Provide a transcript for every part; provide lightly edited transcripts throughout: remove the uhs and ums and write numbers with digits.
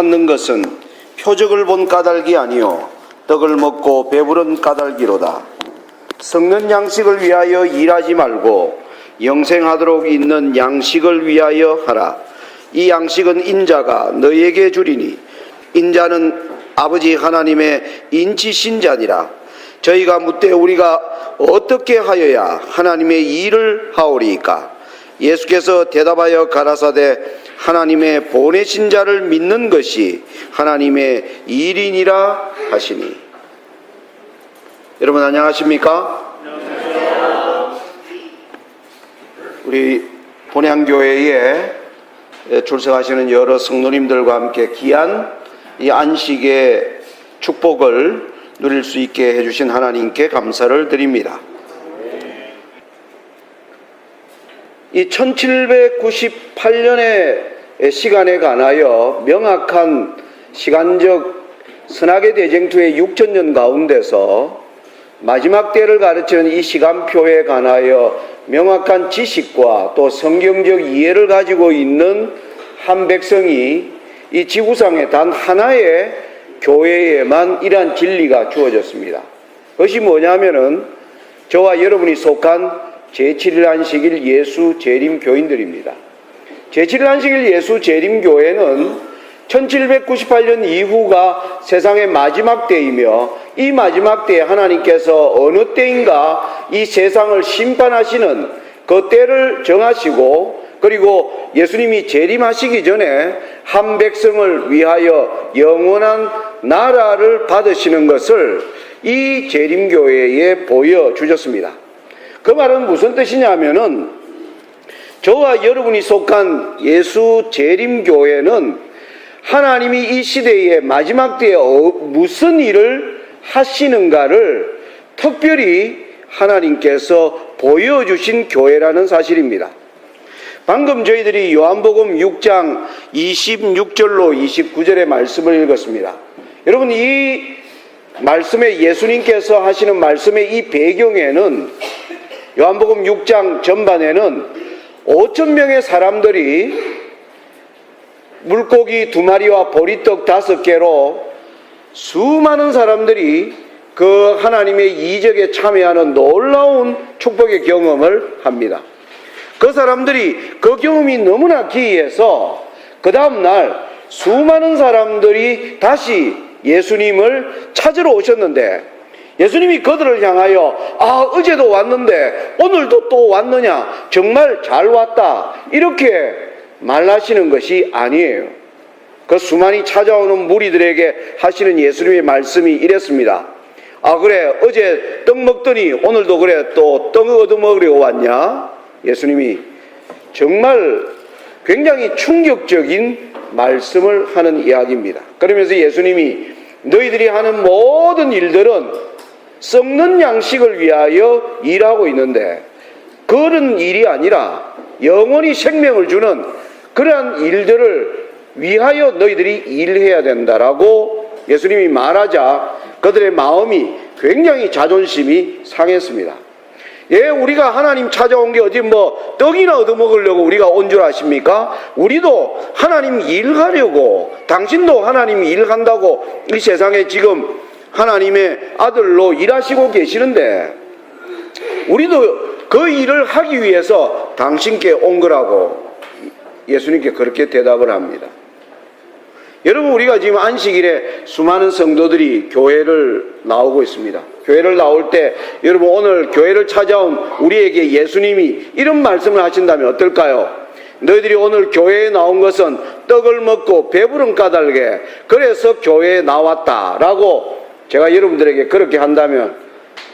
찾는 것은 표적을 본 까닭이 아니요 떡을 먹고 배부른 까닭이로다. 썩는 양식을 위하여 일하지 말고 영생하도록 있는 양식을 위하여 하라. 이 양식은 인자가 너희에게 주리니 인자는 아버지 하나님의 인치신 자니라. 저희가 묻되 우리가 어떻게 하여야 하나님의 일을 하오리이까? 예수께서 대답하여 가라사대 하나님의 보내신 자를 믿는 것이 하나님의 일이니라 하시니. 여러분 안녕하십니까? 안녕하세요. 우리 본향교회에 출석하시는 여러 성도님들과 함께 귀한 이 안식의 축복을 누릴 수 있게 해주신 하나님께 감사를 드립니다. 이 1798년의 시간에 관하여 명확한 시간적 선악의 대쟁투의 6천년 가운데서 마지막 때를 가르치는 이 시간표에 관하여 명확한 지식과 또 성경적 이해를 가지고 있는 한 백성이 이 지구상의 단 하나의 교회에만 이러한 진리가 주어졌습니다. 그것이 뭐냐면은 저와 여러분이 속한 제7일 안식일 예수 재림 교인들입니다. 제7일 안식일 예수 재림 교회는 1798년 이후가 세상의 마지막 때이며 이 마지막 때에 하나님께서 어느 때인가 이 세상을 심판하시는 그 때를 정하시고 그리고 예수님이 재림하시기 전에 한 백성을 위하여 영원한 나라를 받으시는 것을 이 재림교회에 보여주셨습니다. 그 말은 무슨 뜻이냐면은 저와 여러분이 속한 예수 재림교회는 하나님이 이 시대의 마지막 때에 무슨 일을 하시는가를 특별히 하나님께서 보여주신 교회라는 사실입니다. 방금 저희들이 요한복음 6장 26절로 29절의 말씀을 읽었습니다. 여러분 이 말씀에 예수님께서 하시는 말씀의 이 배경에는 요한복음 6장 전반에는 5,000명의 사람들이 물고기 2마리와 보리떡 5개로 수많은 사람들이 그 하나님의 이적에 참여하는 놀라운 축복의 경험을 합니다. 그 사람들이 그 경험이 너무나 기이해서 그 다음날 수많은 사람들이 다시 예수님을 찾으러 오셨는데 예수님이 그들을 향하여 어제도 왔는데 오늘도 또 왔느냐, 정말 잘 왔다, 이렇게 말하시는 것이 아니에요. 그 수많이 찾아오는 무리들에게 하시는 예수님의 말씀이 이랬습니다. 그래, 어제 떡 먹더니 오늘도 그래 또 떡 얻어먹으려고 왔냐? 예수님이 정말 굉장히 충격적인 말씀을 하는 이야기입니다. 그러면서 예수님이 너희들이 하는 모든 일들은 썩는 양식을 위하여 일하고 있는데 그런 일이 아니라 영원히 생명을 주는 그러한 일들을 위하여 너희들이 일해야 된다라고 예수님이 말하자 그들의 마음이 굉장히 자존심이 상했습니다. 우리가 하나님 찾아온 게 어디 떡이나 얻어먹으려고 우리가 온 줄 아십니까? 우리도 하나님 일하려고, 당신도 하나님 일한다고 이 세상에 지금 하나님의 아들로 일하시고 계시는데 우리도 그 일을 하기 위해서 당신께 온 거라고 예수님께 그렇게 대답을 합니다. 여러분 우리가 지금 안식일에 수많은 성도들이 교회를 나오고 있습니다. 교회를 나올 때 여러분 오늘 교회를 찾아온 우리에게 예수님이 이런 말씀을 하신다면 어떨까요? 너희들이 오늘 교회에 나온 것은 떡을 먹고 배부른 까닭에 그래서 교회에 나왔다라고 제가 여러분들에게 그렇게 한다면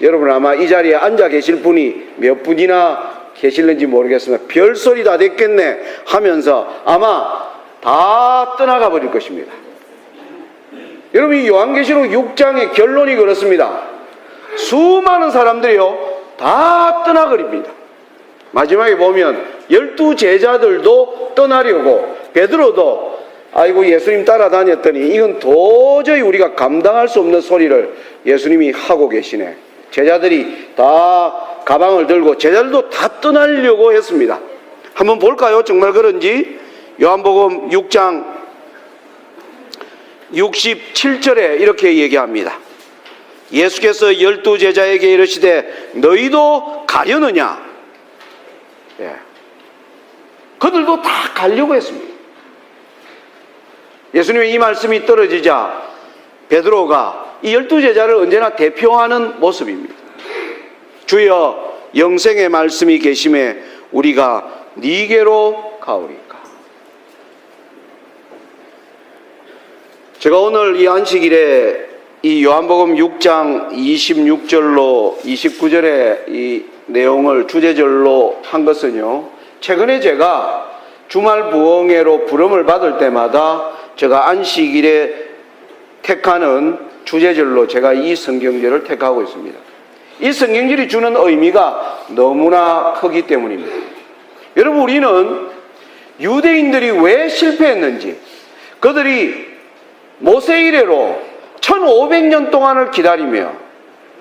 여러분 아마 이 자리에 앉아 계실 분이 몇 분이나 계실는지 모르겠으나 별소리 다 됐겠네 하면서 아마 다 떠나가 버릴 것입니다. 여러분 이 요한계시록 6장의 결론이 그렇습니다. 수많은 사람들이요 다 떠나버립니다. 마지막에 보면 12제자들도 떠나려고 베드로도 아이고 예수님 따라다녔더니 이건 도저히 우리가 감당할 수 없는 소리를 예수님이 하고 계시네. 제자들이 다 가방을 들고 제자들도 다 떠나려고 했습니다. 한번 볼까요? 정말 그런지. 요한복음 6장 67절에 이렇게 얘기합니다. 예수께서 12제자에게 이르시되 너희도 가려느냐? 예. 그들도 다 가려고 했습니다. 예수님의 이 말씀이 떨어지자 베드로가 이 12제자를 언제나 대표하는 모습입니다. 주여 영생의 말씀이 계심에 우리가 네게로 가오리까. 제가 오늘 이 안식일에 이 요한복음 6장 26절로 29절의 이 내용을 주제절로 한 것은요, 최근에 제가 주말 부흥회로 부름을 받을 때마다 제가 안식일에 택하는 주제절로 제가 이 성경절을 택하고 있습니다. 이 성경절이 주는 의미가 너무나 크기 때문입니다. 여러분, 우리는 유대인들이 왜 실패했는지, 그들이 모세 이래로 1500년 동안을 기다리며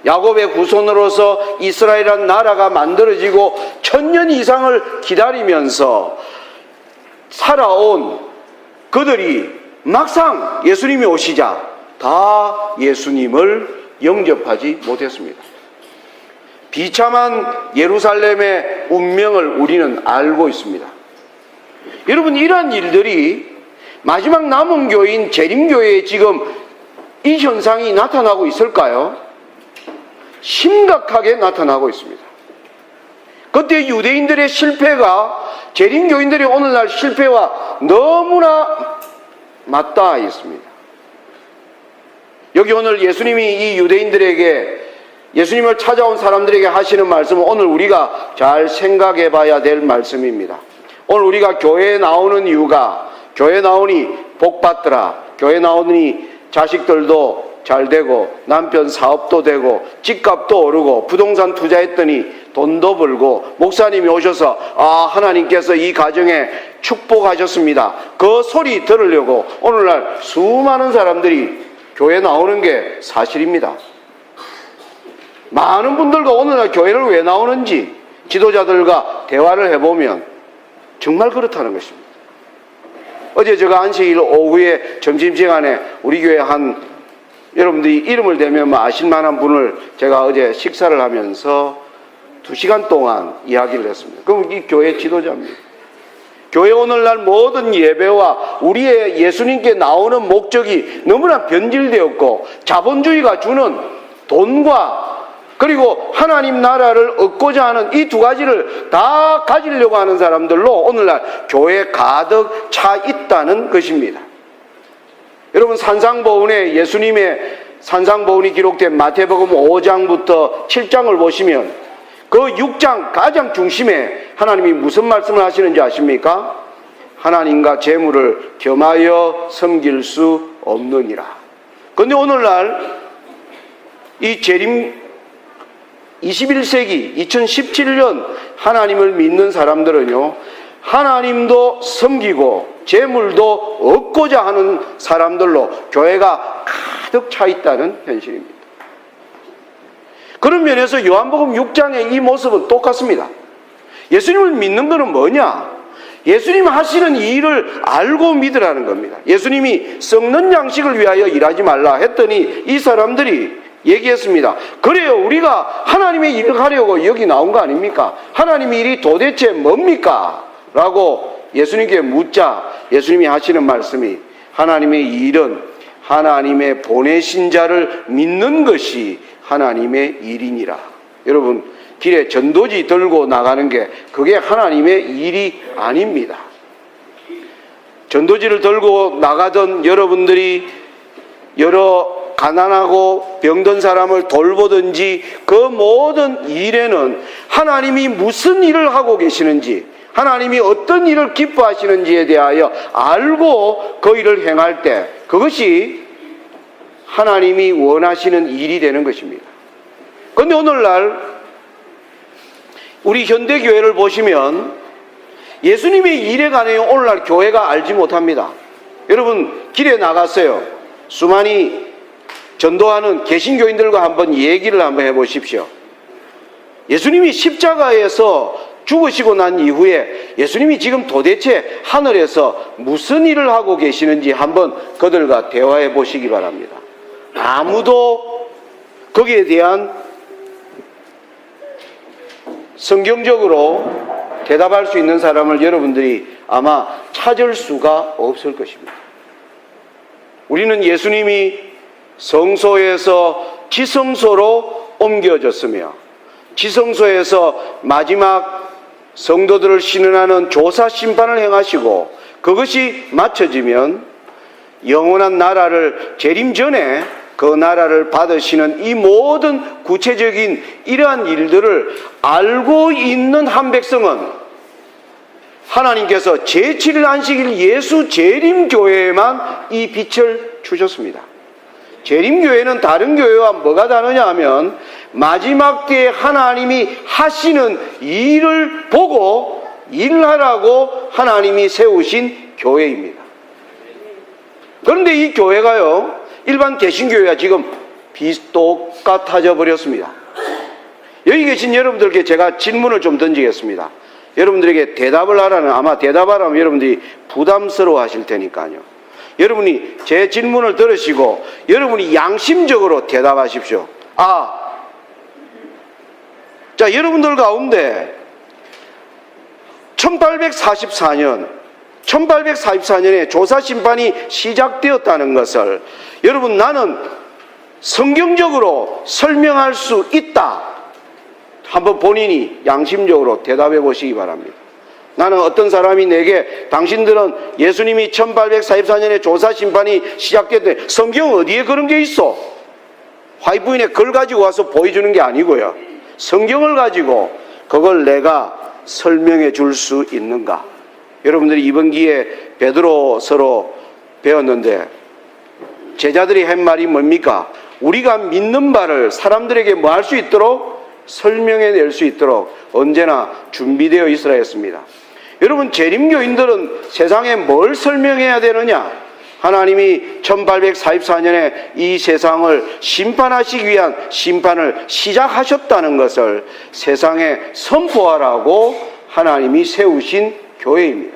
야곱의 후손으로서 이스라엘이라는 나라가 만들어지고 1000년 이상을 기다리면서 살아온 그들이 막상 예수님이 오시자 다 예수님을 영접하지 못했습니다. 비참한 예루살렘의 운명을 우리는 알고 있습니다. 여러분, 이러한 일들이 마지막 남은 교회인 재림교회에 지금 이 현상이 나타나고 있을까요? 심각하게 나타나고 있습니다. 그때 유대인들의 실패가 재림교인들의 오늘날 실패와 너무나 맞닿아 있습니다. 여기 오늘 예수님이 이 유대인들에게, 예수님을 찾아온 사람들에게 하시는 말씀은 오늘 우리가 잘 생각해 봐야 될 말씀입니다. 오늘 우리가 교회에 나오는 이유가, 교회 나오니 복 받더라, 교회 나오니 자식들도 잘 되고 남편 사업도 되고 집값도 오르고 부동산 투자했더니 돈도 벌고 목사님이 오셔서 하나님께서 이 가정에 축복하셨습니다, 그 소리 들으려고 오늘날 수많은 사람들이 교회 나오는 게 사실입니다. 많은 분들과 오늘날 교회를 왜 나오는지 지도자들과 대화를 해보면 정말 그렇다는 것입니다. 어제 제가 안식일 오후에 점심시간에 우리 교회 여러분들이 이름을 대면 아실만한 분을 제가 어제 식사를 하면서 2시간 동안 이야기를 했습니다. 그럼 이 교회 지도자입니다. 교회 오늘날 모든 예배와 우리의 예수님께 나오는 목적이 너무나 변질되었고 자본주의가 주는 돈과 그리고 하나님 나라를 얻고자 하는 이 두 가지를 다 가지려고 하는 사람들로 오늘날 교회에 가득 차 있다는 것입니다. 여러분, 산상보훈에 예수님의 산상보훈이 기록된 마태복음 5장부터 7장을 보시면 그 6장 가장 중심에 하나님이 무슨 말씀을 하시는지 아십니까? 하나님과 재물을 겸하여 섬길 수 없느니라. 그런데 오늘날 이 재림 21세기 2017년 하나님을 믿는 사람들은요, 하나님도 섬기고 재물도 얻고자 하는 사람들로 교회가 가득 차 있다는 현실입니다. 그런 면에서 요한복음 6장의 이 모습은 똑같습니다. 예수님을 믿는 것은 뭐냐? 예수님 하시는 이 일을 알고 믿으라는 겁니다. 예수님이 썩는 양식을 위하여 일하지 말라 했더니 이 사람들이 얘기했습니다. 그래요, 우리가 하나님의 일을 하려고 여기 나온 거 아닙니까? 하나님의 일이 도대체 뭡니까? 라고 예수님께 묻자 예수님이 하시는 말씀이, 하나님의 일은 하나님의 보내신 자를 믿는 것이 하나님의 일이니라. 여러분, 길에 전도지 들고 나가는 게 그게 하나님의 일이 아닙니다. 전도지를 들고 나가던 여러분들이 여러 가난하고 병든 사람을 돌보든지 그 모든 일에는 하나님이 무슨 일을 하고 계시는지, 하나님이 어떤 일을 기뻐하시는지에 대하여 알고 그 일을 행할 때 그것이 하나님이 원하시는 일이 되는 것입니다. 그런데 오늘날 우리 현대교회를 보시면 예수님의 일에 관해 오늘날 교회가 알지 못합니다. 여러분, 길에 나갔어요. 수많이 전도하는 개신교인들과 한번 얘기를 한번 해보십시오. 예수님이 십자가에서 죽으시고 난 이후에 예수님이 지금 도대체 하늘에서 무슨 일을 하고 계시는지 한번 그들과 대화해 보시기 바랍니다. 아무도 거기에 대한 성경적으로 대답할 수 있는 사람을 여러분들이 아마 찾을 수가 없을 것입니다. 우리는 예수님이 성소에서 지성소로 옮겨졌으며 지성소에서 마지막 성도들을 신원하는 조사 심판을 행하시고 그것이 마쳐지면 영원한 나라를 재림 전에 그 나라를 받으시는 이 모든 구체적인 이러한 일들을 알고 있는 한 백성은 하나님께서 제7일 안식일 예수 재림교회에만 이 빛을 주셨습니다. 재림교회는 다른 교회와 뭐가 다르냐 하면 마지막 때에 하나님이 하시는 일을 보고 일하라고 하나님이 세우신 교회입니다. 그런데 이 교회가요, 일반 개신교회와 지금 똑같아져 버렸습니다. 여기 계신 여러분들께 제가 질문을 좀 던지겠습니다. 여러분들에게 대답을 하라는, 아마 대답하라면 여러분들이 부담스러워 하실 테니까요. 여러분이 제 질문을 들으시고 여러분이 양심적으로 대답하십시오. 자, 여러분들 가운데 1844년에 조사심판이 시작되었다는 것을 여러분 나는 성경적으로 설명할 수 있다. 한번 본인이 양심적으로 대답해 보시기 바랍니다. 나는 어떤 사람이 내게 당신들은 예수님이 1844년에 조사심판이 시작됐는데 성경 어디에 그런 게 있어? 화이트보이에 글 가지고 와서 보여주는 게 아니고요. 성경을 가지고 그걸 내가 설명해 줄 수 있는가? 여러분들이 이번 기회에 베드로서로 배웠는데 제자들이 한 말이 뭡니까? 우리가 믿는 바를 사람들에게 뭐 할 수 있도록 설명해 낼 수 있도록 언제나 준비되어 있어야 했습니다. 여러분, 재림교인들은 세상에 뭘 설명해야 되느냐? 하나님이 1844년에 이 세상을 심판하시기 위한 심판을 시작하셨다는 것을 세상에 선포하라고 하나님이 세우신 교회입니다.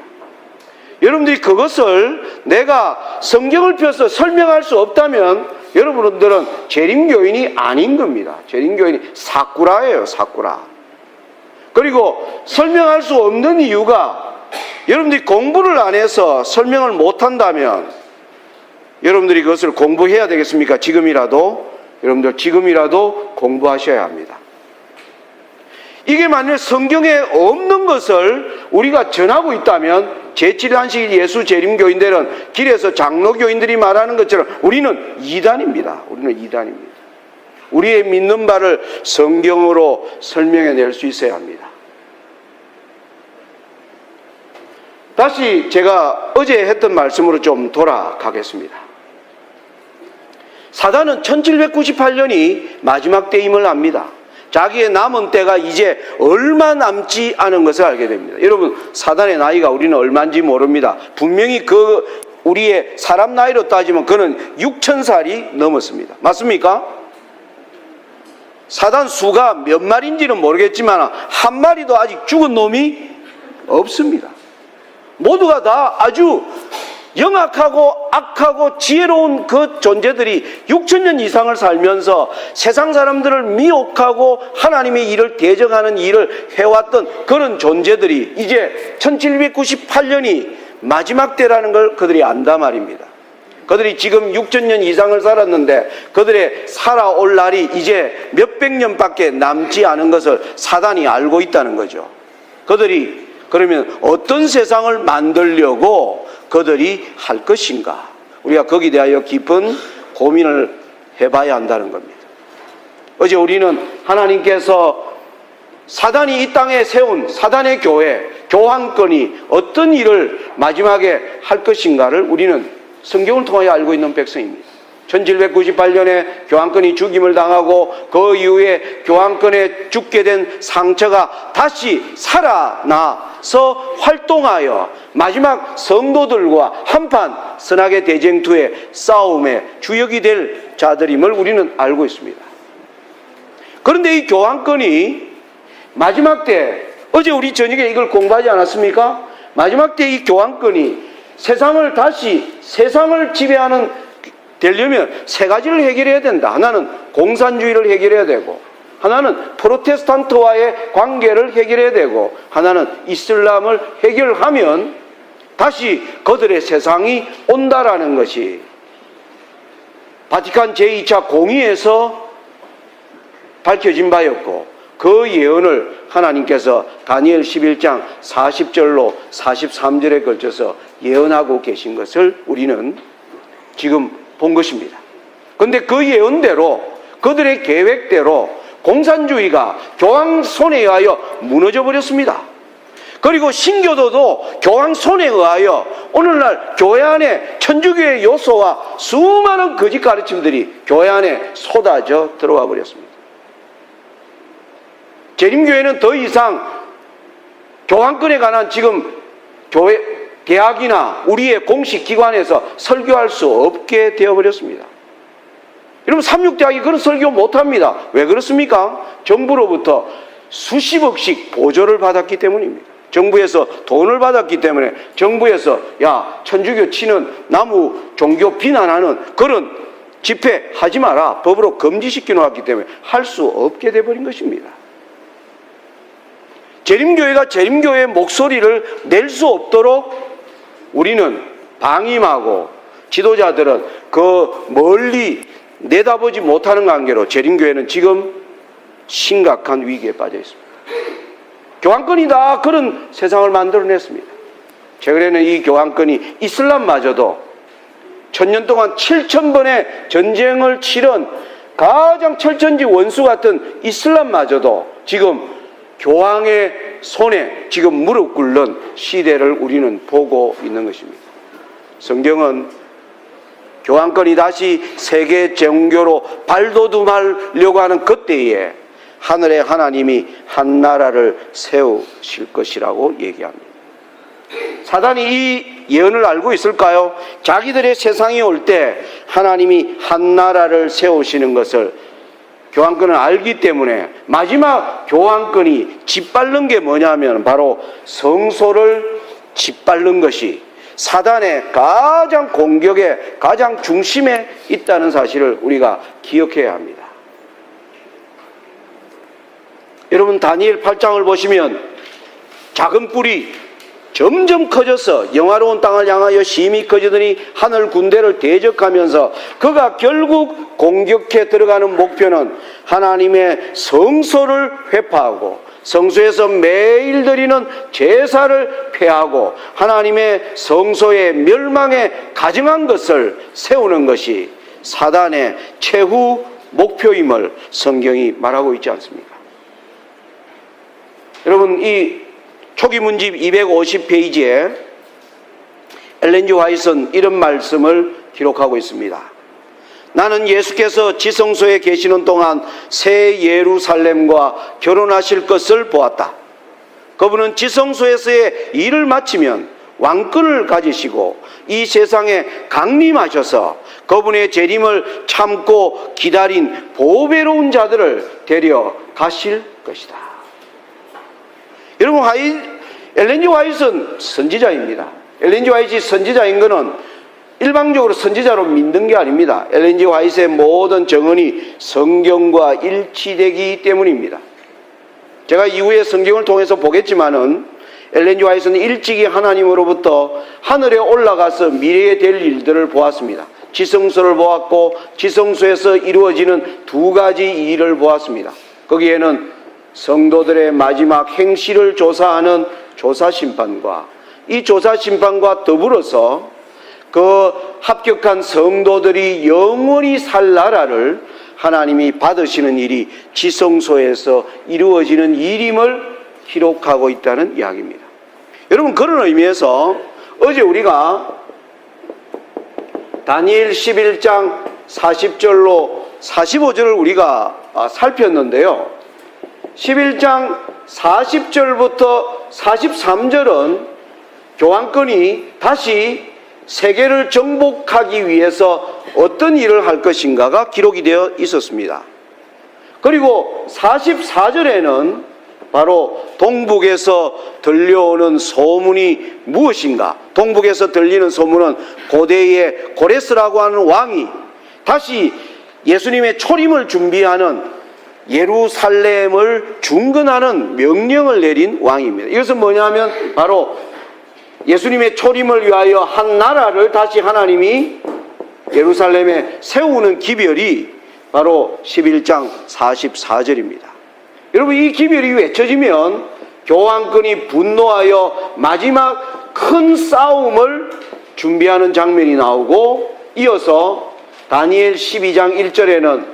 여러분들이 그것을 내가 성경을 펴서 설명할 수 없다면 여러분들은 재림교인이 아닌 겁니다. 재림교인이 사꾸라예요, 사꾸라. 그리고 설명할 수 없는 이유가 여러분들이 공부를 안 해서 설명을 못 한다면 여러분들이 그것을 공부해야 되겠습니까? 지금이라도 공부하셔야 합니다. 이게 만약 성경에 없는 것을 우리가 전하고 있다면 제7일 안식일 예수 재림교인들은 길에서 장로교인들이 말하는 것처럼 우리는 이단입니다. 우리의 믿는 바를 성경으로 설명해 낼 수 있어야 합니다. 다시 제가 어제 했던 말씀으로 좀 돌아가겠습니다. 사단은 1798년이 마지막 때임을 압니다. 자기의 남은 때가 이제 얼마 남지 않은 것을 알게 됩니다. 여러분, 사단의 나이가 우리는 얼마인지 모릅니다. 분명히 우리의 사람 나이로 따지면 그는 6000살이 넘었습니다. 맞습니까? 사단 수가 몇 마리인지는 모르겠지만 한 마리도 아직 죽은 놈이 없습니다. 모두가 다 아주 영악하고 악하고 지혜로운 그 존재들이 6000년 이상을 살면서 세상 사람들을 미혹하고 하나님의 일을 대적하는 일을 해왔던 그런 존재들이 이제 1798년이 마지막 때라는 걸 그들이 안단 말입니다. 그들이 지금 6000년 이상을 살았는데 그들의 살아올 날이 이제 몇백 년밖에 남지 않은 것을 사단이 알고 있다는 거죠. 그들이 그러면 어떤 세상을 만들려고 그들이 할 것인가? 우리가 거기에 대하여 깊은 고민을 해봐야 한다는 겁니다. 어제 우리는 하나님께서 사단이 이 땅에 세운 사단의 교회, 교황권이 어떤 일을 마지막에 할 것인가를 우리는 성경을 통하여 알고 있는 백성입니다. 1798년에 교황권이 죽임을 당하고 그 이후에 교황권에 죽게 된 상처가 다시 살아나서 활동하여 마지막 성도들과 한판 선악의 대쟁투의 싸움의 주역이 될 자들임을 우리는 알고 있습니다. 그런데 이 교황권이 마지막 때 어제 우리 저녁에 이걸 공부하지 않았습니까? 마지막 때 이 교황권이 세상을 지배하는 되려면 세 가지를 해결해야 된다. 하나는 공산주의를 해결해야 되고, 하나는 프로테스탄트와의 관계를 해결해야 되고, 하나는 이슬람을 해결하면 다시 그들의 세상이 온다라는 것이 바티칸 제2차 공의에서 밝혀진 바였고, 그 예언을 하나님께서 다니엘 11장 40절로 43절에 걸쳐서 예언하고 계신 것을 우리는 지금 본 것입니다. 그런데 그 예언대로, 그들의 계획대로 공산주의가 교황 손에 의하여 무너져 버렸습니다. 그리고 신교도도 교황 손에 의하여 오늘날 교회 안에 천주교의 요소와 수많은 거짓 가르침들이 교회 안에 쏟아져 들어와 버렸습니다. 재림교회는 더 이상 교황권에 관한 지금 교회, 대학이나 우리의 공식 기관에서 설교할 수 없게 되어버렸습니다. 여러분, 삼육대학이 그런 설교 못합니다. 왜 그렇습니까? 정부로부터 수십억씩 보조를 받았기 때문입니다. 정부에서 돈을 받았기 때문에 정부에서 천주교 치는 나무 종교 비난하는 그런 집회 하지 마라, 법으로 금지시켜 놓았기 때문에 할 수 없게 돼버린 것입니다. 재림교회가 재림교회의 목소리를 낼 수 없도록 우리는 방임하고, 지도자들은 그 멀리 내다보지 못하는 관계로 재림교회는 지금 심각한 위기에 빠져 있습니다. 교황권이 다 그런 세상을 만들어냈습니다. 최근에는 이 교황권이 이슬람마저도 1000년 동안 7000번의 전쟁을 치른 가장 철천지 원수 같은 이슬람마저도 지금 교황의 손에 지금 무릎 꿇는 시대를 우리는 보고 있는 것입니다. 성경은 교황권이 다시 세계 종교로 발돋움하려고 하는 그때에 하늘의 하나님이 한 나라를 세우실 것이라고 얘기합니다. 사단이 이 예언을 알고 있을까요? 자기들의 세상이 올 때 하나님이 한 나라를 세우시는 것을 교황권은 알기 때문에 마지막 교황권이 짓밟는 게 뭐냐면 바로 성소를 짓밟는 것이 사단의 가장 공격의 가장 중심에 있다는 사실을 우리가 기억해야 합니다. 여러분, 다니엘 8장을 보시면 작은 뿔이 점점 커져서 영화로운 땅을 향하여 심히 커지더니 하늘 군대를 대적하면서 그가 결국 공격해 들어가는 목표는 하나님의 성소를 회파하고 성소에서 매일 드리는 제사를 폐하고 하나님의 성소의 멸망에 가증한 것을 세우는 것이 사단의 최후 목표임을 성경이 말하고 있지 않습니까? 여러분, 이 초기 문집 250페이지에 엘렌 G. 화이트는 이런 말씀을 기록하고 있습니다. 나는 예수께서 지성소에 계시는 동안 새 예루살렘과 결혼하실 것을 보았다. 그분은 지성소에서의 일을 마치면 왕권을 가지시고 이 세상에 강림하셔서 그분의 재림을 참고 기다린 보배로운 자들을 데려가실 것이다. 여러분, 엘렌 G. 화이트는 선지자입니다. 엘렌 G. 화이트가 선지자인 것은 일방적으로 선지자로 믿는 게 아닙니다. 엘렌 G. 화이트의 모든 정언이 성경과 일치되기 때문입니다. 제가 이후에 성경을 통해서 보겠지만은 엘렌 G. 화이트는 일찍이 하나님으로부터 하늘에 올라가서 미래에 될 일들을 보았습니다. 지성소를 보았고 지성소에서 이루어지는 두 가지 일을 보았습니다. 거기에는 성도들의 마지막 행실을 조사하는 조사심판과 이 조사심판과 더불어서 그 합격한 성도들이 영원히 살 나라를 하나님이 받으시는 일이 지성소에서 이루어지는 일임을 기록하고 있다는 이야기입니다. 여러분, 그런 의미에서 어제 우리가 다니엘 11장 40절로 45절을 우리가 살폈는데요. 11장 40절부터 43절은 교황권이 다시 세계를 정복하기 위해서 어떤 일을 할 것인가가 기록이 되어 있었습니다. 그리고 44절에는 바로 동북에서 들려오는 소문이 무엇인가? 동북에서 들리는 소문은 고대의 고레스라고 하는 왕이 다시 예수님의 초림을 준비하는 예루살렘을 중건하는 명령을 내린 왕입니다. 이것은 뭐냐면 바로 예수님의 초림을 위하여 한 나라를 다시 하나님이 예루살렘에 세우는 기별이 바로 11장 44절입니다. 여러분, 이 기별이 외쳐지면 교황권이 분노하여 마지막 큰 싸움을 준비하는 장면이 나오고, 이어서 다니엘 12장 1절에는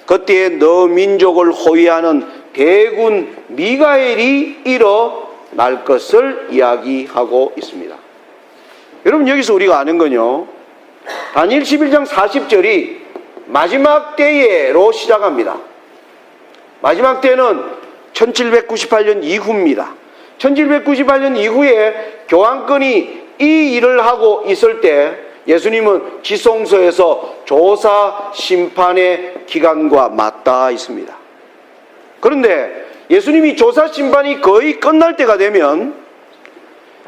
그때에 너 민족을 호위하는 대군 미가엘이 일어날 것을 이야기하고 있습니다. 여러분, 여기서 우리가 아는 건요, 다니엘 11장 40절이 마지막 때에로 시작합니다. 마지막 때는 1798년 이후입니다. 1798년 이후에 교황권이 이 일을 하고 있을 때 예수님은 지성소에서 조사 심판의 기간과 맞닿아 있습니다. 그런데 예수님이 조사 심판이 거의 끝날 때가 되면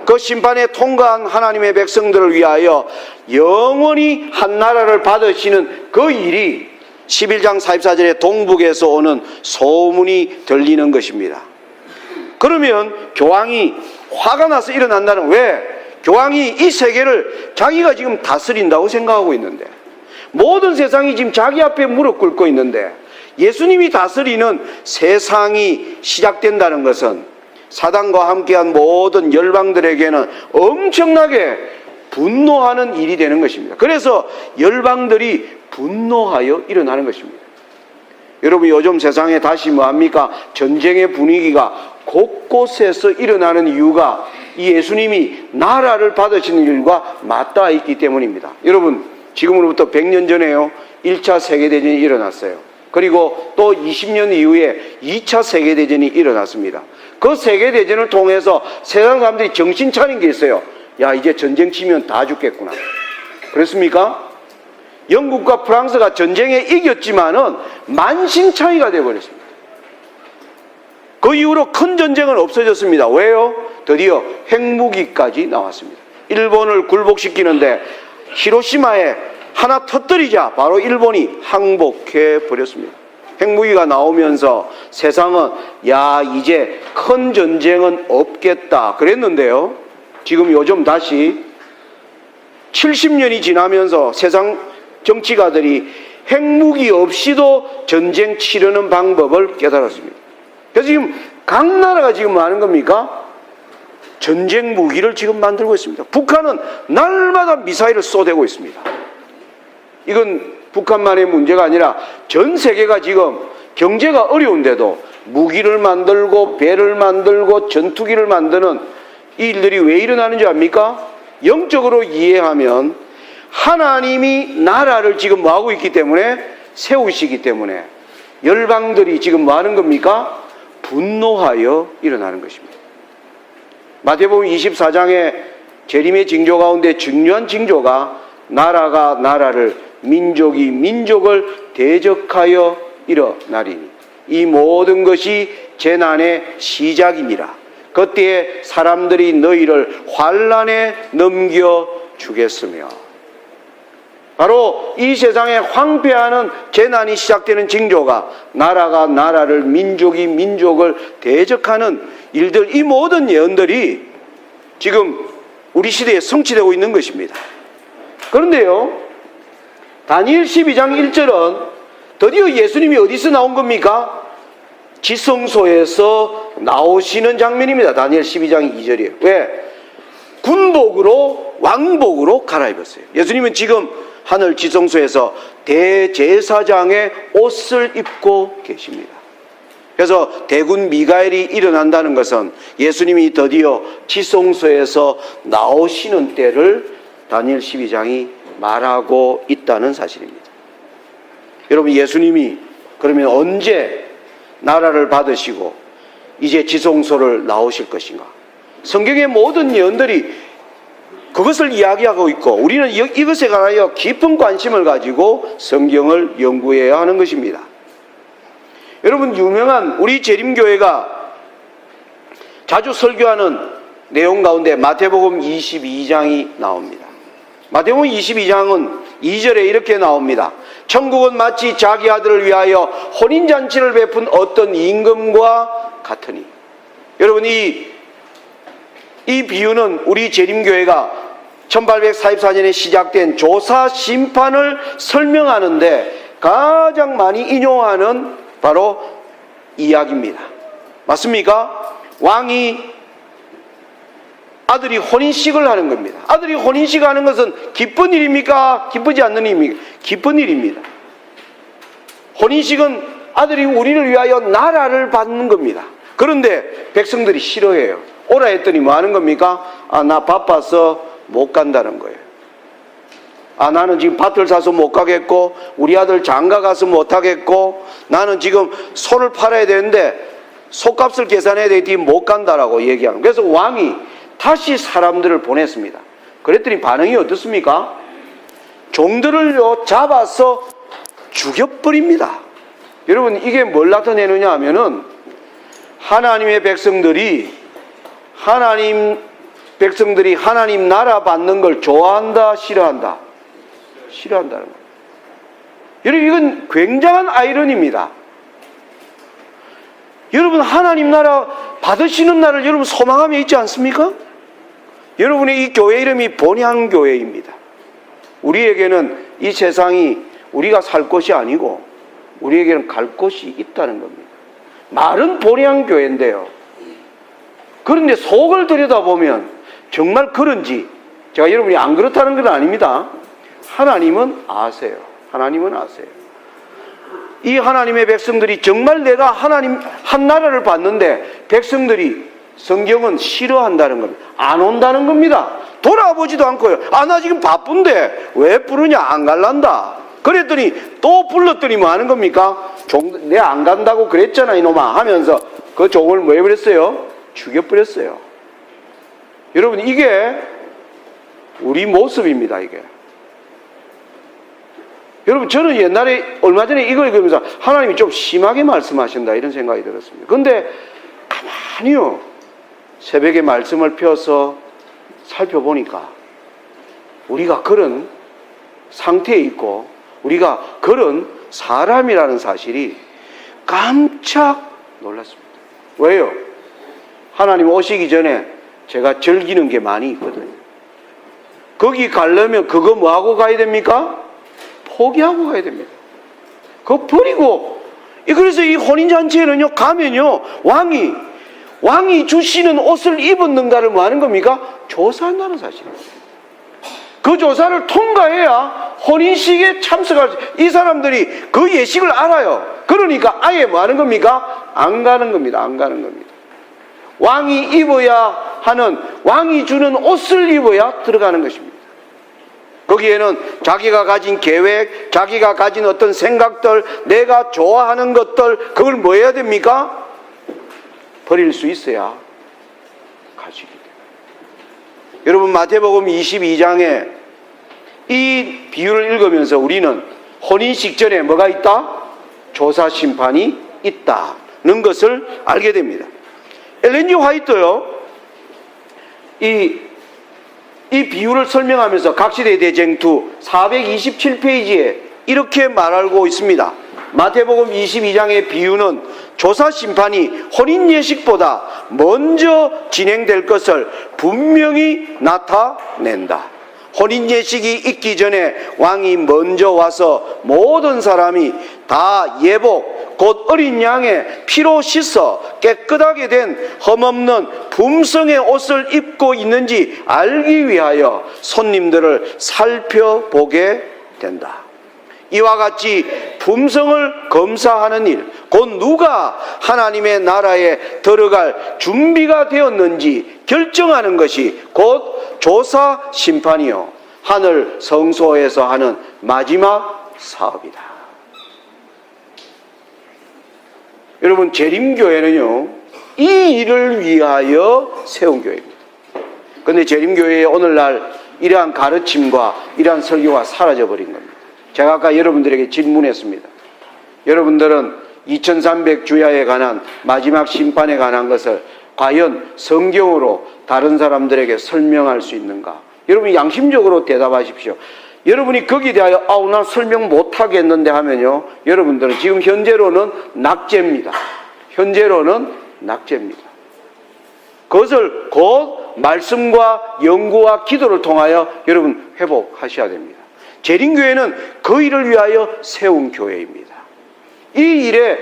그 심판에 통과한 하나님의 백성들을 위하여 영원히 한 나라를 받으시는 그 일이 11장 44절에 동북에서 오는 소문이 들리는 것입니다. 그러면 교황이 화가 나서 일어난다는, 왜? 교황이 이 세계를 자기가 지금 다스린다고 생각하고 있는데, 모든 세상이 지금 자기 앞에 무릎 꿇고 있는데, 예수님이 다스리는 세상이 시작된다는 것은 사단과 함께한 모든 열방들에게는 엄청나게 분노하는 일이 되는 것입니다. 그래서 열방들이 분노하여 일어나는 것입니다. 여러분, 요즘 세상에 다시 뭐합니까? 전쟁의 분위기가 곳곳에서 일어나는 이유가 이 예수님이 나라를 받으시는 일과 맞닿아 있기 때문입니다. 여러분, 지금으로부터 100년 전에요, 1차 세계대전이 일어났어요. 그리고 또 20년 이후에 2차 세계대전이 일어났습니다. 그 세계대전을 통해서 세상 사람들이 정신 차린 게 있어요. 야, 이제 전쟁 치면 다 죽겠구나. 그렇습니까? 영국과 프랑스가 전쟁에 이겼지만은 만신 차이가 되어버렸습니다. 그 이후로 큰 전쟁은 없어졌습니다. 왜요? 드디어 핵무기까지 나왔습니다. 일본을 굴복시키는데 히로시마에 하나 터뜨리자 바로 일본이 항복해 버렸습니다. 핵무기가 나오면서 세상은 야, 이제 큰 전쟁은 없겠다 그랬는데요, 지금 요즘 다시 70년이 지나면서 세상 정치가들이 핵무기 없이도 전쟁 치르는 방법을 깨달았습니다. 그래서 지금 각 나라가 지금 뭐 하는 겁니까? 전쟁 무기를 지금 만들고 있습니다. 북한은 날마다 미사일을 쏘대고 있습니다. 이건 북한만의 문제가 아니라 전 세계가 지금 경제가 어려운데도 무기를 만들고 배를 만들고 전투기를 만드는 이 일들이 왜 일어나는지 압니까? 영적으로 이해하면 하나님이 나라를 지금 뭐하고 있기 때문에, 세우시기 때문에 열방들이 지금 뭐 하는 겁니까? 분노하여 일어나는 것입니다. 마태복음 24장의 재림의 징조 가운데 중요한 징조가 나라가 나라를, 민족이 민족을 대적하여 일어나리니 이 모든 것이 재난의 시작이니라. 그때에 사람들이 너희를 환난에 넘겨주겠으며. 바로 이 세상에 황폐하는 재난이 시작되는 징조가 나라가 나라를, 민족이 민족을 대적하는 일들, 이 모든 예언들이 지금 우리 시대에 성취되고 있는 것입니다. 그런데요, 다니엘 12장 1절은 드디어 예수님이 어디서 나온 겁니까? 지성소에서 나오시는 장면입니다. 다니엘 12장 2절이에요. 왜? 군복으로, 왕복으로 갈아입었어요. 예수님은 지금 하늘 지성소에서 대제사장의 옷을 입고 계십니다. 그래서 대군 미가엘이 일어난다는 것은 예수님이 드디어 지성소에서 나오시는 때를 다니엘 12장이 말하고 있다는 사실입니다. 여러분, 예수님이 그러면 언제 나라를 받으시고 이제 지성소를 나오실 것인가? 성경의 모든 예언들이 그것을 이야기하고 있고, 우리는 이것에 관하여 깊은 관심을 가지고 성경을 연구해야 하는 것입니다. 여러분, 유명한 우리 재림교회가 자주 설교하는 내용 가운데 마태복음 22장이 나옵니다. 마태복음 22장은 2절에 이렇게 나옵니다. 천국은 마치 자기 아들을 위하여 혼인잔치를 베푼 어떤 임금과 같으니. 여러분, 이 비유는 우리 재림교회가 1844년에 시작된 조사 심판을 설명하는데 가장 많이 인용하는 바로 이야기입니다. 맞습니까? 왕이 아들이 혼인식을 하는 겁니다. 아들이 혼인식 하는 것은 기쁜 일입니까? 기쁘지 않는 일입니까? 기쁜 일입니다. 혼인식은 아들이 우리를 위하여 나라를 받는 겁니다. 그런데 백성들이 싫어해요. 오라 했더니 뭐 하는 겁니까? 나 바빠서 못 간다는 거예요. 나는 지금 밭을 사서 못 가겠고, 우리 아들 장가 가서 못 하겠고, 나는 지금 소를 팔아야 되는데 소값을 계산해야 되니 못 간다라고 얘기하는 거예요. 그래서 왕이 다시 사람들을 보냈습니다. 그랬더니 반응이 어떻습니까? 종들을요 잡아서 죽여버립니다. 여러분, 이게 뭘 나타내느냐 하면은 하나님의 백성들이 하나님 나라 받는 걸 좋아한다, 싫어한다? 싫어한다는 거예요. 여러분, 이건 굉장한 아이러니입니다. 여러분, 하나님 나라 받으시는 날을 여러분 소망하며 있지 않습니까? 여러분의 이 교회 이름이 본향교회입니다. 우리에게는 이 세상이 우리가 살 곳이 아니고 우리에게는 갈 곳이 있다는 겁니다. 말은 본향교회인데요. 그런데 속을 들여다보면 정말 그런지, 제가 여러분이 안 그렇다는 건 아닙니다. 하나님은 아세요. 하나님은 아세요. 이 하나님의 백성들이 정말 내가 하나님 한 나라를 받는데 백성들이 성경은 싫어한다는 겁니다. 안 온다는 겁니다. 돌아보지도 않고요. 나 지금 바쁜데 왜 부르냐? 안 갈란다. 그랬더니 또 불렀더니 뭐 하는 겁니까? 내 안 간다고 그랬잖아 이놈아 하면서 그 종을 뭐 해버렸어요? 죽여버렸어요. 여러분, 이게 우리 모습입니다. 이게. 여러분, 저는 옛날에 얼마 전에 이걸 읽으면서 하나님이 좀 심하게 말씀하신다 이런 생각이 들었습니다. 그런데 가만히요 새벽에 말씀을 펴서 살펴보니까 우리가 그런 상태에 있고 우리가 그런 사람이라는 사실이 깜짝 놀랐습니다. 왜요? 하나님 오시기 전에 제가 즐기는 게 많이 있거든요. 거기 가려면 그거 뭐하고 가야 됩니까? 포기하고 가야 됩니다. 그거 버리고. 그래서 이 혼인잔치에는요 가면요 왕이 주시는 옷을 입었는가를 뭐 하는 겁니까? 조사한다는 사실입니다. 그 조사를 통과해야 혼인식에 참석할 수. 이 사람들이 그 예식을 알아요. 그러니까 아예 뭐 하는 겁니까? 안 가는 겁니다. 안 가는 겁니다. 왕이 입어야 하는, 왕이 주는 옷을 입어야 들어가는 것입니다. 거기에는 자기가 가진 계획, 자기가 가진 어떤 생각들, 내가 좋아하는 것들, 그걸 뭐 해야 됩니까? 버릴 수 있어야 가지게 됩니다. 여러분, 마태복음 22장에 이 비유를 읽으면서 우리는 혼인식 전에 뭐가 있다? 조사 심판이 있다는 것을 알게 됩니다. 엘렌 G 화이트요, 이 비유를 설명하면서 각시대 대쟁투 427페이지에 이렇게 말하고 있습니다. 마태복음 22장의 비유는 조사 심판이 혼인 예식보다 먼저 진행될 것을 분명히 나타낸다. 혼인 예식이 있기 전에 왕이 먼저 와서 모든 사람이 다 예복 곧 어린 양의 피로 씻어 깨끗하게 된 흠없는 품성의 옷을 입고 있는지 알기 위하여 손님들을 살펴보게 된다. 이와 같이 품성을 검사하는 일, 곧 누가 하나님의 나라에 들어갈 준비가 되었는지 결정하는 것이 곧 조사 심판이요 하늘 성소에서 하는 마지막 사업이다. 여러분, 재림교회는요 이 일을 위하여 세운 교회입니다. 그런데 재림교회의 오늘날 이러한 가르침과 이러한 설교가 사라져버린 겁니다. 제가 아까 여러분들에게 질문했습니다. 여러분들은 2300 주야에 관한 마지막 심판에 관한 것을 과연 성경으로 다른 사람들에게 설명할 수 있는가? 여러분이 양심적으로 대답하십시오. 여러분이 거기에 대하여 난 설명 못하겠는데 하면요, 여러분들은 지금 현재로는 낙제입니다. 현재로는 낙제입니다. 그것을 곧 말씀과 연구와 기도를 통하여 여러분 회복하셔야 됩니다. 재림교회는 그 일을 위하여 세운 교회입니다. 이 일에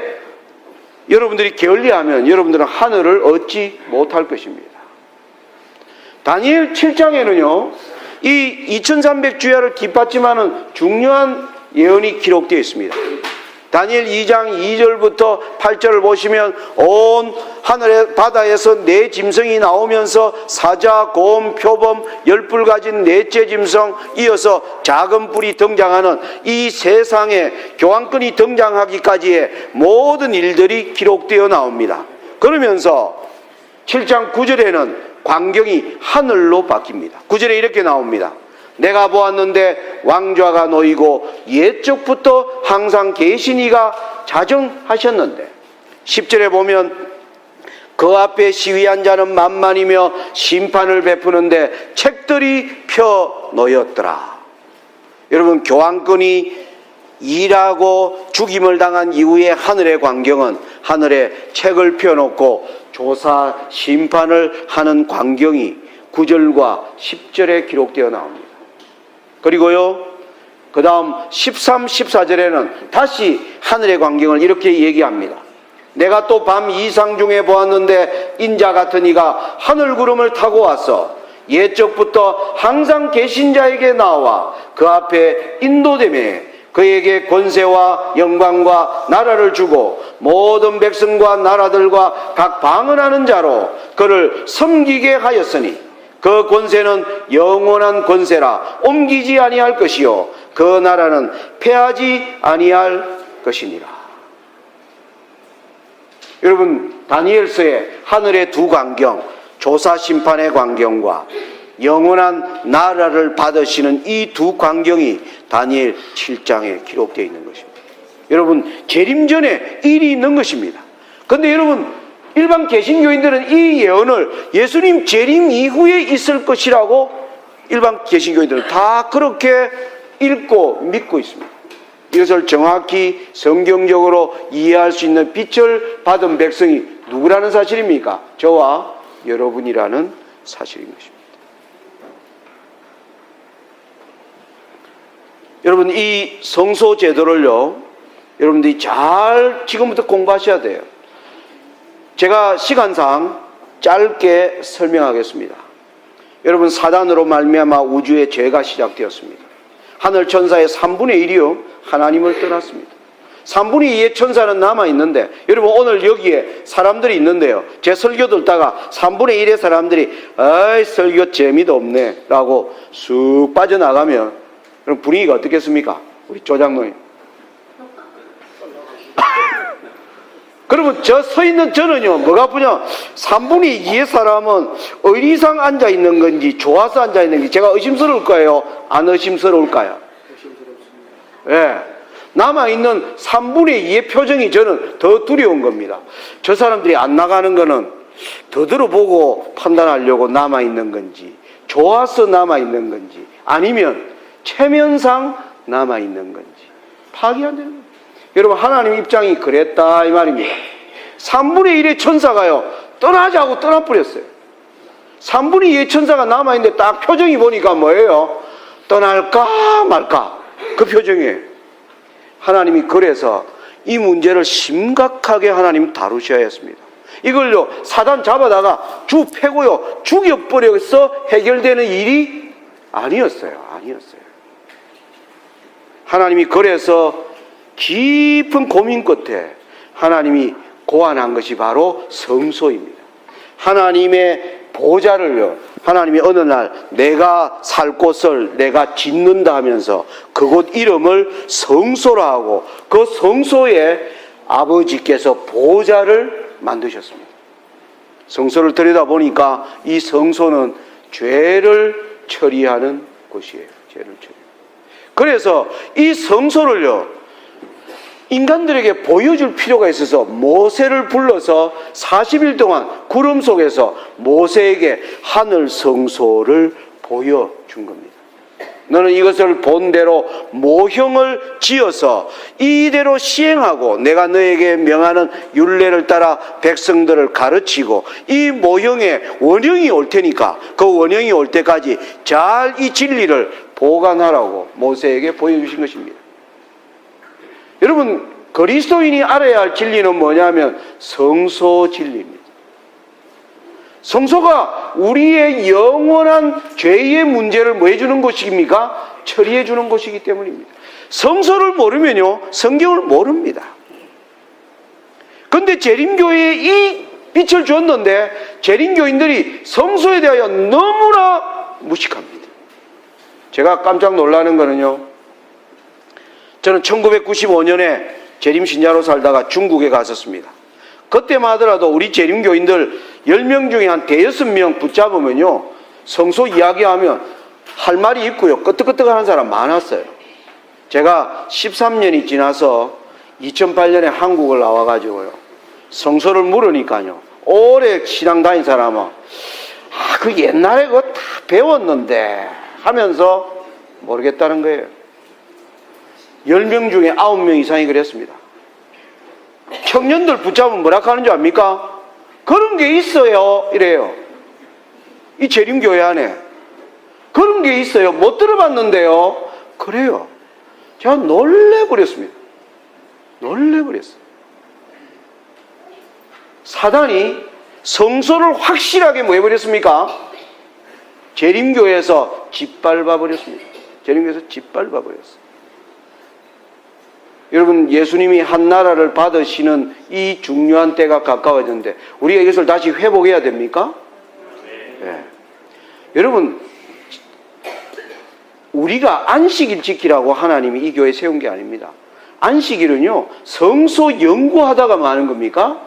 여러분들이 게을리하면 여러분들은 하늘을 얻지 못할 것입니다. 다니엘 7장에는요, 이 2300주야를 뒷받침하는 중요한 예언이 기록되어 있습니다. 다니엘 2장 2절부터 8절을 보시면 온 하늘의 바다에서 네 짐승이 나오면서 사자, 곰, 표범, 10뿔 가진 넷째 짐승, 이어서 작은 뿔이 등장하는 이 세상에 교황권이 등장하기까지의 모든 일들이 기록되어 나옵니다. 그러면서 7장 9절에는 광경이 하늘로 바뀝니다. 9절에 이렇게 나옵니다. 내가 보았는데 왕좌가 놓이고 옛적부터 항상 계시니가 자정하셨는데, 10절에 보면 그 앞에 시위한 자는 만만이며 심판을 베푸는데 책들이 펴 놓였더라. 여러분, 교황권이 일하고 죽임을 당한 이후의 하늘의 광경은 하늘에 책을 펴놓고 조사 심판을 하는 광경이 9절과 10절에 기록되어 나옵니다. 그리고요, 그 다음 13, 14절에는 다시 하늘의 광경을 이렇게 얘기합니다. 내가 또 밤 이상 중에 보았는데 인자 같은 이가 하늘 구름을 타고 와서 옛적부터 항상 계신 자에게 나와 그 앞에 인도되매 그에게 권세와 영광과 나라를 주고 모든 백성과 나라들과 각 방언하는 자로 그를 섬기게 하였으니 그 권세는 영원한 권세라 옮기지 아니할 것이요 그 나라는 패하지 아니할 것이니라. 여러분, 다니엘서의 하늘의 두 광경, 조사 심판의 광경과 영원한 나라를 받으시는 이 두 광경이 다니엘 7장에 기록되어 있는 것입니다. 여러분, 재림 전에 일이 있는 것입니다. 그런데 여러분, 일반 개신교인들은 이 예언을 예수님 재림 이후에 있을 것이라고 일반 개신교인들은 다 그렇게 읽고 믿고 있습니다. 이것을 정확히 성경적으로 이해할 수 있는 빛을 받은 백성이 누구라는 사실입니까? 저와 여러분이라는 사실인 것입니다. 여러분, 이 성소 제도를요, 여러분들이 잘 지금부터 공부하셔야 돼요. 제가 시간상 짧게 설명하겠습니다. 여러분, 사단으로 말미암아 우주의 죄가 시작되었습니다. 하늘 천사의 3분의 1이요 하나님을 떠났습니다. 3분의 2의 천사는 남아있는데, 여러분 오늘 여기에 사람들이 있는데요, 제 설교 듣다가 3분의 1의 사람들이 아이 설교 재미도 없네 라고 쑥 빠져나가면 그럼 분위기가 어떻겠습니까? 우리 조장로님. 그러면 저 서 있는 저는요, 뭐가 아프냐? 3분의 2의 사람은 의리상 앉아 있는 건지, 좋아서 앉아 있는 건지, 제가 의심스러울까요? 안 의심스러울까요? 의심스럽습니다. 예. 남아있는 3분의 2의 표정이 저는 더 두려운 겁니다. 저 사람들이 안 나가는 거는 더 들어보고 판단하려고 남아있는 건지, 좋아서 남아있는 건지, 아니면 체면상 남아있는 건지, 파악이 안 되는 거예요. 여러분, 하나님 입장이 그랬다 이 말입니다. 3분의 1의 천사가요 떠나자고 떠나버렸어요. 3분의 2의 천사가 남아있는데 딱 표정이 보니까 뭐예요? 떠날까 말까 그 표정이에요. 하나님이 그래서 이 문제를 심각하게 하나님 다루셔야 했습니다. 이걸요 사단 잡아다가 쭉 패고요 죽여버려서 해결되는 일이 아니었어요. 하나님이 그래서 깊은 고민 끝에 하나님이 고안한 것이 바로 성소입니다. 하나님의 보좌를요, 하나님이 어느 날 내가 살 곳을 내가 짓는다 하면서 그곳 이름을 성소라 하고 그 성소에 아버지께서 보좌를 만드셨습니다. 성소를 들여다보니까 이 성소는 죄를 처리하는 곳이에요. 죄를 처리. 그래서 이 성소를요, 인간들에게 보여줄 필요가 있어서 모세를 불러서 40일 동안 구름 속에서 모세에게 하늘 성소를 보여준 겁니다. 너는 이것을 본대로 모형을 지어서 이대로 시행하고 내가 너에게 명하는 율례를 따라 백성들을 가르치고 이 모형의 원형이 올 테니까 그 원형이 올 때까지 잘 이 진리를 보관하라고 모세에게 보여주신 것입니다. 여러분, 그리스도인이 알아야 할 진리는 뭐냐면 성소 진리입니다. 성소가 우리의 영원한 죄의 문제를 뭐 해주는 것입니까? 처리해 주는 것이기 때문입니다. 성소를 모르면요, 성경을 모릅니다. 그런데 재림교회에 이 빛을 줬는데 재림교인들이 성소에 대하여 너무나 무식합니다. 제가 깜짝 놀라는 거는요, 저는 1995년에 재림신자로 살다가 중국에 갔었습니다. 그때만 하더라도 우리 재림교인들 10명 중에 한 5-6명 붙잡으면요, 성소 이야기하면 할 말이 있고요, 끄떡끄떡하는 사람 많았어요. 제가 13년이 지나서 2008년에 한국을 나와가지고요, 성소를 물으니까요, 오래 신앙 다닌 사람은 그 옛날에 그거 다 배웠는데 하면서 모르겠다는 거예요. 10명 중에 9명 이상이 그랬습니다. 청년들 붙잡으면 뭐라 하는 줄 압니까? 그런 게 있어요, 이래요. 이 재림교회 안에 그런 게 있어요. 못 들어봤는데요. 그래요. 제가 놀래버렸습니다. 놀래버렸어요. 사단이 성소를 확실하게 뭐 해버렸습니까? 재림교회에서 짓밟아버렸습니다. 재림교회에서 짓밟아버렸어요. 여러분, 예수님이 한 나라를 받으시는 이 중요한 때가 가까워졌는데 우리가 이것을 다시 회복해야 됩니까? 네. 여러분, 우리가 안식일 지키라고 하나님이 이 교회에 세운 게 아닙니다. 안식일은요, 성소 연구하다가 뭐 하는 겁니까?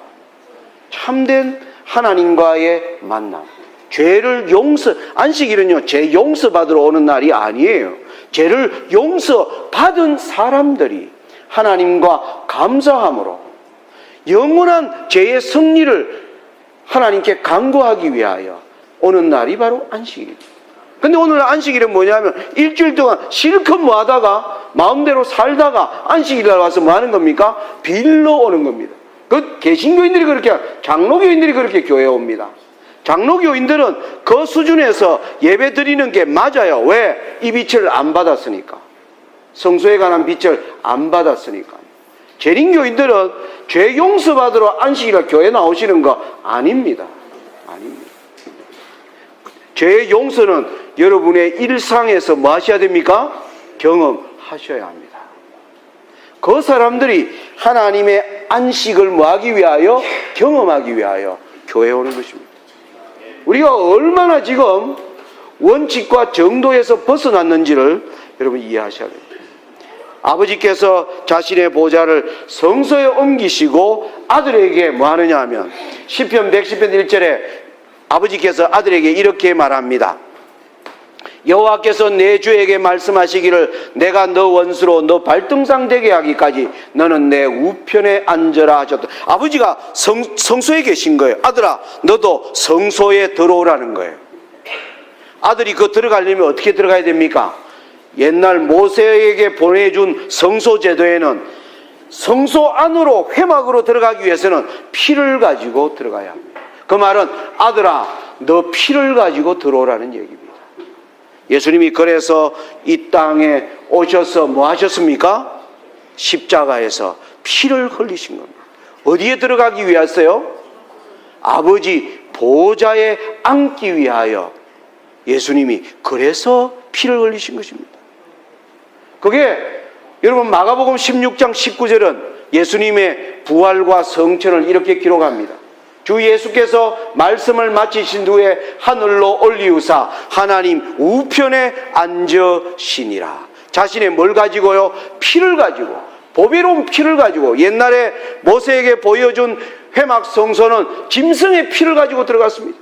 참된 하나님과의 만남. 죄를 안식일은요, 죄 용서받으러 오는 날이 아니에요. 죄를 용서받은 사람들이 하나님과 감사함으로 영원한 죄의 승리를 하나님께 간구하기 위하여 오는 날이 바로 안식일입니다. 근데 오늘 안식일은 뭐냐면 일주일 동안 실컷 뭐 하다가 마음대로 살다가 안식일날 와서 뭐 하는 겁니까? 빌러 오는 겁니다. 그 개신교인들이 그렇게, 장로교인들이 그렇게 교회에 옵니다. 장로교인들은 그 수준에서 예배 드리는 게 맞아요. 왜? 이 빛을 안 받았으니까. 성소에 관한 빛을 안 받았으니까. 재림교인들은 죄 용서받으러 안식일날 교회 나오시는 거 아닙니다. 아닙니다. 죄의 용서는 여러분의 일상에서 뭐 하셔야 됩니까? 경험하셔야 합니다. 그 사람들이 하나님의 안식을 뭐 하기 위하여? 경험하기 위하여 교회에 오는 것입니다. 우리가 얼마나 지금 원칙과 정도에서 벗어났는지를 여러분 이해하셔야 됩니다. 아버지께서 자신의 보좌를 성소에 옮기시고 아들에게 뭐 하느냐 하면 시편 110편 1절에 아버지께서 아들에게 이렇게 말합니다. 여호와께서 내 주에게 말씀하시기를 내가 너 원수로 너 발등상 되게 하기까지 너는 내 우편에 앉으라 하셨다. 아버지가 성소에 계신 거예요. 아들아, 너도 성소에 들어오라는 거예요. 아들이 그 들어가려면 어떻게 들어가야 됩니까? 옛날 모세에게 보내준 성소 제도에는 성소 안으로 회막으로 들어가기 위해서는 피를 가지고 들어가야 합니다. 그 말은 아들아, 너 피를 가지고 들어오라는 얘기입니다. 예수님이 그래서 이 땅에 오셔서 뭐 하셨습니까? 십자가에서 피를 흘리신 겁니다. 어디에 들어가기 위해서요? 아버지 보좌에 앉기 위하여 예수님이 그래서 피를 흘리신 것입니다. 그게 여러분 마가복음 16장 19절은 예수님의 부활과 성천을 이렇게 기록합니다. 주 예수께서 말씀을 마치신 후에 하늘로 올리우사 하나님 우편에 앉으시니라. 자신의 뭘 가지고요? 피를 가지고, 보배로운 피를 가지고. 옛날에 모세에게 보여준 회막 성소는 짐승의 피를 가지고 들어갔습니다.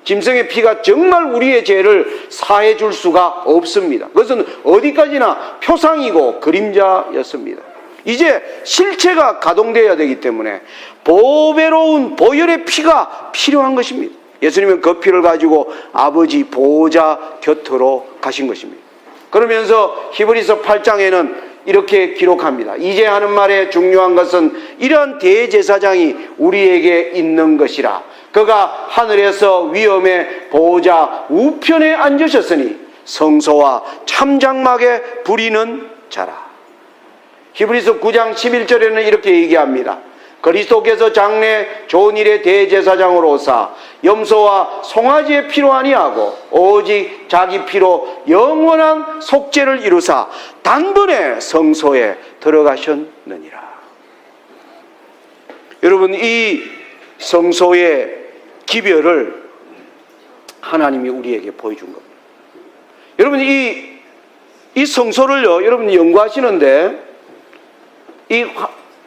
짐승의 피가 정말 우리의 죄를 사해 줄 수가 없습니다. 그것은 어디까지나 표상이고 그림자였습니다. 이제 실체가 가동되어야 되기 때문에 보배로운 보혈의 피가 필요한 것입니다. 예수님은 그 피를 가지고 아버지 보호자 곁으로 가신 것입니다. 그러면서 히브리서 8장에는 이렇게 기록합니다. 이제 하는 말의 중요한 것은 이러한 대제사장이 우리에게 있는 것이라. 그가 하늘에서 위엄의 보호자 우편에 앉으셨으니 성소와 참장막에 부리는 자라. 히브리서 9장 11절에는 이렇게 얘기합니다. 그리스도께서 장래 좋은 일의 대제사장으로서 염소와 송아지의 피로 아니하고 오직 자기 피로 영원한 속죄를 이루사 단번에 성소에 들어가셨느니라. 여러분, 이 성소의 기별을 하나님이 우리에게 보여준 겁니다. 여러분, 이 성소를요, 여러분 연구하시는데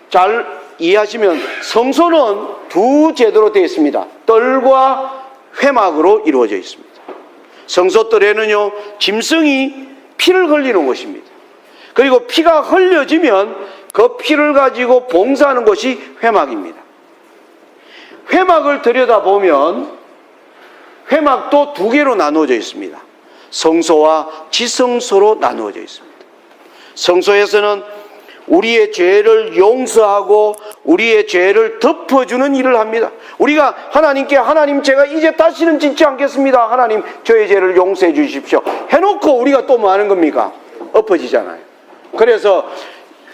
잘 이해하시면 성소는 두 제도로 되어 있습니다. 뜰과 회막으로 이루어져 있습니다. 성소 뜰에는요, 짐승이 피를 흘리는 것입니다. 그리고 피가 흘려지면 그 피를 가지고 봉사하는 것이 회막입니다. 회막을 들여다보면 회막도 두 개로 나누어져 있습니다. 성소와 지성소로 나누어져 있습니다. 성소에서는 우리의 죄를 용서하고 우리의 죄를 덮어주는 일을 합니다. 우리가 하나님께 하나님 제가 이제 다시는 짓지 않겠습니다. 하나님 저의 죄를 용서해 주십시오. 해놓고 우리가 또 뭐 하는 겁니까? 엎어지잖아요. 그래서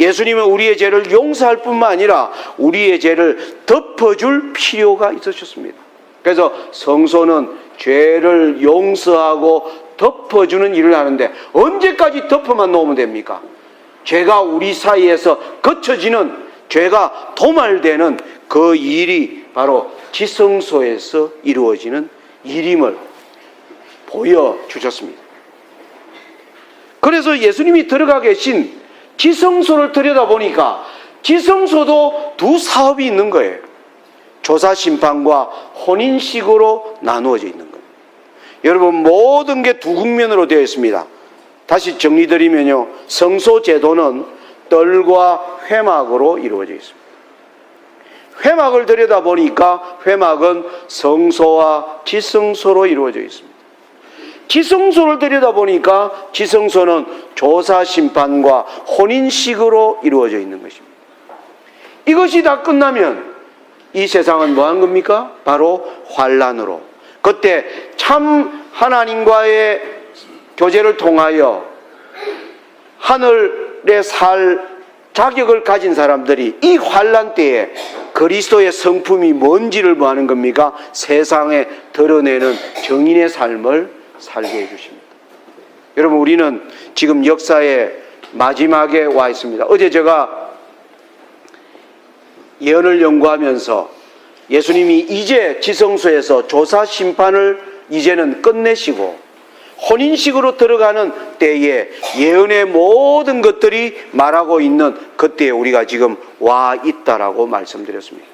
예수님은 우리의 죄를 용서할 뿐만 아니라 우리의 죄를 덮어줄 필요가 있으셨습니다. 그래서 성소는 죄를 용서하고 덮어주는 일을 하는데 언제까지 덮어만 놓으면 됩니까? 죄가 우리 사이에서 거쳐지는, 죄가 도말되는 그 일이 바로 지성소에서 이루어지는 일임을 보여주셨습니다. 그래서 예수님이 들어가 계신 지성소를 들여다보니까 지성소도 두 사업이 있는 거예요. 조사심판과 혼인식으로 나누어져 있는 거예요. 여러분, 모든 게 두 국면으로 되어 있습니다. 다시 정리드리면요, 성소 제도는 뜰과 회막으로 이루어져 있습니다. 회막을 들여다보니까 회막은 성소와 지성소로 이루어져 있습니다. 지성소를 들여다보니까 지성소는 조사심판과 혼인식으로 이루어져 있는 것입니다. 이것이 다 끝나면 이 세상은 뭐 하는 겁니까? 바로 환란으로. 그때 참 하나님과의 교제를 통하여 하늘에 살 자격을 가진 사람들이 이 환란 때에 그리스도의 성품이 뭔지를 뭐 하는 겁니까? 세상에 드러내는 정인의 삶을 살게 해주십니다. 여러분, 우리는 지금 역사의 마지막에 와 있습니다. 어제 제가 예언을 연구하면서 예수님이 이제 지성소에서 조사 심판을 이제는 끝내시고 혼인식으로 들어가는 때에 예언의 모든 것들이 말하고 있는 그때에 우리가 지금 와 있다라고 말씀드렸습니다.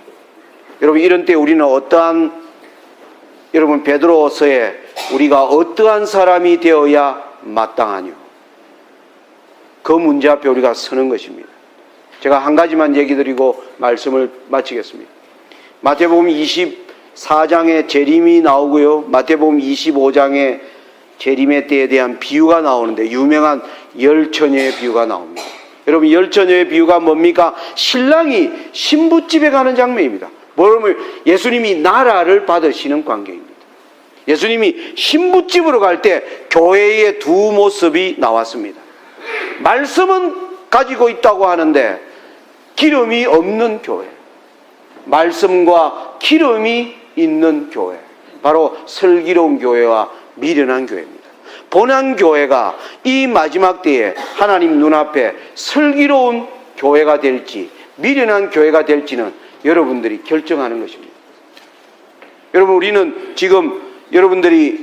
여러분, 이런 때 우리는 여러분 베드로서에 우리가 어떠한 사람이 되어야 마땅하뇨? 그 문제 앞에 우리가 서는 것입니다. 제가 한 가지만 얘기 드리고 말씀을 마치겠습니다. 마태복음 24장에 재림이 나오고요, 마태복음 25장에 재림의 때에 대한 비유가 나오는데 유명한 열처녀의 비유가 나옵니다. 여러분, 열처녀의 비유가 뭡니까? 신랑이 신부집에 가는 장면입니다. 뭐냐면 예수님이 나라를 받으시는 광경입니다. 예수님이 신부집으로 갈 때 교회의 두 모습이 나왔습니다. 말씀은 가지고 있다고 하는데 기름이 없는 교회, 말씀과 기름이 있는 교회, 바로 슬기로운 교회와 미련한 교회입니다. 본한 교회가 이 마지막 때에 하나님 눈앞에 슬기로운 교회가 될지 미련한 교회가 될지는 여러분들이 결정하는 것입니다. 여러분, 우리는 지금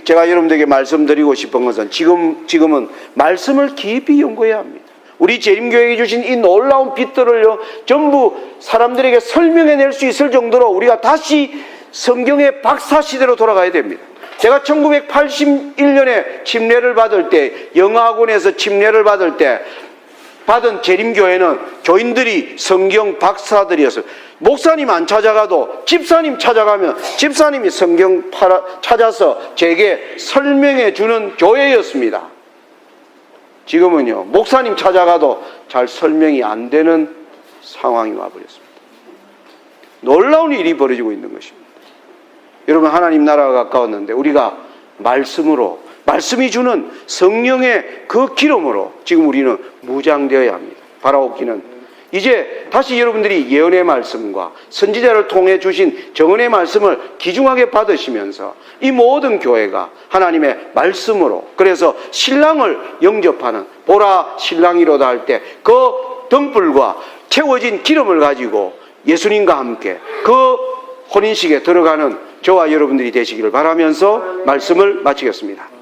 제가 여러분들에게 말씀드리고 싶은 것은 지금은 말씀을 깊이 연구해야 합니다. 우리 재림교회에 주신 이 놀라운 빛들을요, 전부 사람들에게 설명해낼 수 있을 정도로 우리가 다시 성경의 박사시대로 돌아가야 됩니다. 제가 1981년에 침례를 받을 때, 영어학원에서 침례를 받을 때 받은 재림교회는 교인들이 성경 박사들이었어요. 목사님 안 찾아가도 집사님 찾아가면 집사님이 성경 찾아서 제게 설명해 주는 교회였습니다. 지금은요, 목사님 찾아가도 잘 설명이 안 되는 상황이 와버렸습니다. 놀라운 일이 벌어지고 있는 것입니다. 여러분, 하나님 나라가 가까웠는데 우리가 말씀으로, 말씀이 주는 성령의 그 기름으로 지금 우리는 무장되어야 합니다. 바라옵기는 이제 다시 여러분들이 예언의 말씀과 선지자를 통해 주신 정언의 말씀을 귀중하게 받으시면서 이 모든 교회가 하나님의 말씀으로, 그래서 신랑을 영접하는, 보라 신랑이로다 할 때 그 등불과 채워진 기름을 가지고 예수님과 함께 그 혼인식에 들어가는 저와 여러분들이 되시기를 바라면서 말씀을 마치겠습니다.